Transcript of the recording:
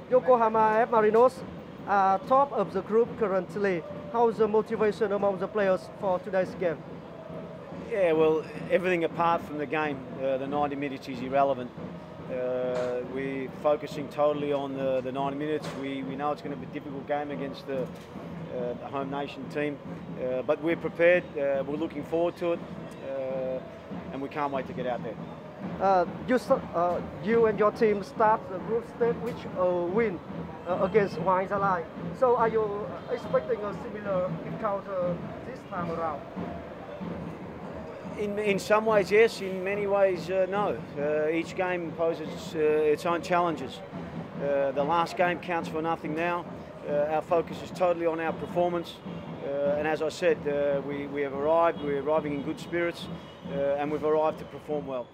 Yokohama F Marinos are top of the group currently. How's the motivation among the players for today's game? Yeah, well, everything apart from the game, the 90 minutes is irrelevant. We're focusing totally on the 90 minutes. We know it's going to be a difficult game against the home nation team, but we're prepared. We're looking forward to it, and we can't wait to get out there. You and your team start the group stage with win against HAGL. So are you expecting a similar encounter this time around? In some ways, yes. In many ways, no. Each game poses its own challenges. The last game counts for nothing now. Our focus is totally on our performance. And as I said, we have arrived. We're arriving in good spirits, and we've arrived to perform well.